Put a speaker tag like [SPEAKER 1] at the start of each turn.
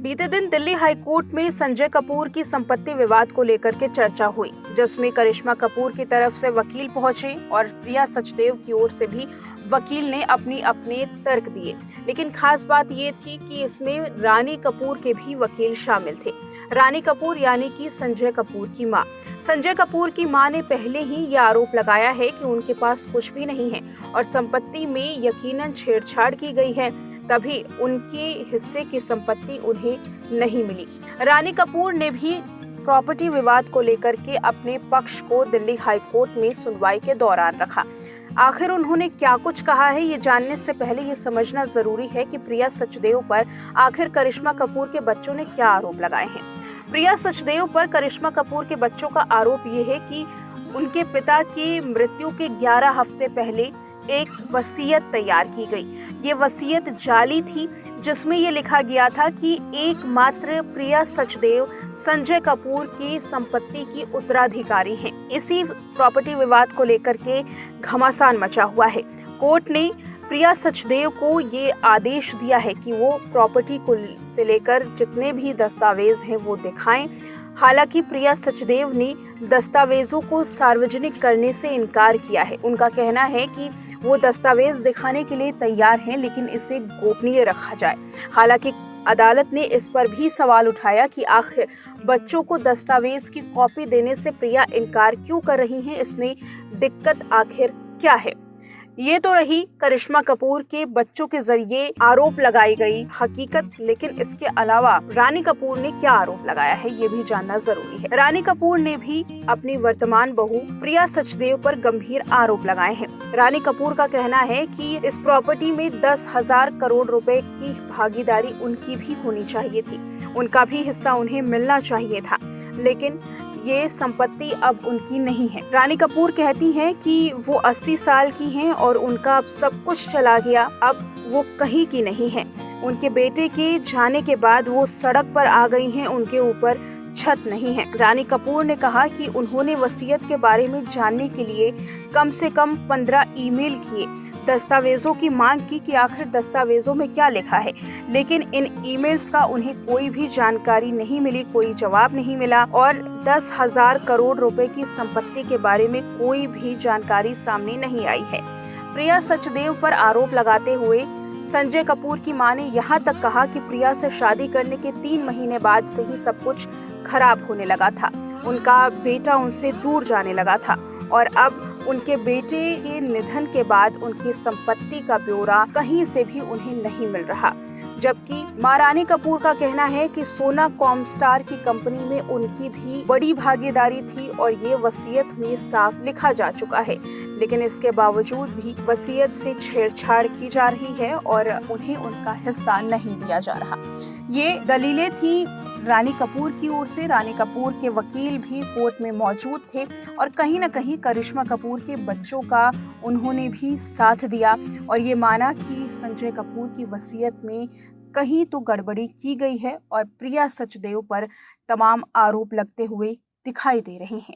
[SPEAKER 1] बीते दिन दिल्ली हाईकोर्ट में संजय कपूर की संपत्ति विवाद को लेकर के चर्चा हुई, जिसमें करिश्मा कपूर की तरफ से वकील पहुंचे और प्रिया सचदेव की ओर से भी वकील ने अपने तर्क दिए। लेकिन खास बात ये थी कि इसमें रानी कपूर के भी वकील शामिल थे। रानी कपूर यानी कि संजय कपूर की मां। संजय कपूर की मां ने पहले ही ये आरोप लगाया है कि उनके पास कुछ भी नहीं है और संपत्ति में यकीनन छेड़छाड़ की गई है, तभी उनके हिस्से की संपत्ति उन्हें नहीं मिली। रानी कपूर ने भी प्रॉपर्टी विवाद को लेकर के अपने पक्ष को दिल्ली हाईकोर्ट में सुनवाई के दौरान रखा। आखिर उन्होंने क्या कुछ कहा है, ये जानने से पहले ये समझना जरूरी है कि प्रिया सचदेव पर आखिर करिश्मा कपूर के बच्चों ने क्या आरोप लगाए हैं। प्रिया सचदेव पर करिश्मा कपूर के बच्चों का आरोप ये है कि उनके पिता की मृत्यु के 11 हफ्ते पहले एक वसीयत तैयार की गई। ये वसीयत जाली थी, जिसमें ये लिखा गया था कि एकमात्र प्रिया सचदेव संजय कपूर की संपत्ति की उत्तराधिकारी हैं। इसी प्रॉपर्टी विवाद को लेकर के घमासान मचा हुआ है। कोर्ट ने प्रिया सचदेव को ये आदेश दिया है कि वो प्रॉपर्टी को से लेकर जितने भी दस्तावेज हैं वो दिखाएं। हालांकि प्रिया सचदेव ने दस्तावेजों को सार्वजनिक करने से इनकार किया है। उनका कहना है कि वो दस्तावेज दिखाने के लिए तैयार हैं, लेकिन इसे गोपनीय रखा जाए। हालांकि अदालत ने इस पर भी सवाल उठाया कि आखिर बच्चों को दस्तावेज की कॉपी देने से प्रिया इनकार क्यों कर रही हैं, इसमें दिक्कत आखिर क्या है। ये तो रही करिश्मा कपूर के बच्चों के जरिए आरोप लगाई गई हकीकत, लेकिन इसके अलावा रानी कपूर ने क्या आरोप लगाया है ये भी जानना जरूरी है। रानी कपूर ने भी अपनी वर्तमान बहू प्रिया सचदेव पर गंभीर आरोप लगाए हैं। रानी कपूर का कहना है कि इस प्रॉपर्टी में 10,000 करोड़ रुपए की भागीदारी उनकी भी होनी चाहिए थी, उनका भी हिस्सा उन्हें मिलना चाहिए था, लेकिन ये संपत्ति अब उनकी नहीं है। रानी कपूर कहती हैं कि वो 80 साल की हैं और उनका अब सब कुछ चला गया, अब वो कहीं की नहीं है। उनके बेटे के जाने के बाद वो सड़क पर आ गई हैं, उनके ऊपर छत नहीं है। रानी कपूर ने कहा कि उन्होंने वसीयत के बारे में जानने के लिए कम से कम 15 ईमेल किए, दस्तावेजों की मांग की कि आखिर दस्तावेजों में क्या लिखा है, लेकिन इन ईमेल्स का उन्हें कोई भी जानकारी नहीं मिली, कोई जवाब नहीं मिला और 10,000 करोड़ रुपए की संपत्ति के बारे में कोई भी जानकारी सामने नहीं आई है। प्रिया सचदेव पर आरोप लगाते हुए संजय कपूर की मां ने यहाँ तक कहा कि प्रिया से शादी करने के 3 महीने बाद से ही सब कुछ खराब होने लगा था। उनका बेटा उनसे दूर जाने लगा था और अब उनके बेटे के निधन के बाद उनकी संपत्ति का ब्यौरा कहीं से भी उन्हें नहीं मिल रहा। जबकि महारानी कपूर का कहना है कि सोना कॉमस्टार की कंपनी में उनकी भी बड़ी भागीदारी थी और ये वसीयत में साफ लिखा जा चुका है, लेकिन इसके बावजूद भी वसीयत से छेड़छाड़ की जा रही है और उन्हें उनका हिस्सा नहीं दिया जा रहा। ये दलीलें थी रानी कपूर की ओर से। रानी कपूर के वकील भी कोर्ट में मौजूद थे और कहीं न कहीं करिश्मा कपूर के बच्चों का उन्होंने भी साथ दिया और ये माना कि संजय कपूर की वसीयत में कहीं तो गड़बड़ी की गई है और प्रिया सचदेव पर तमाम आरोप लगते हुए दिखाई दे रहे हैं।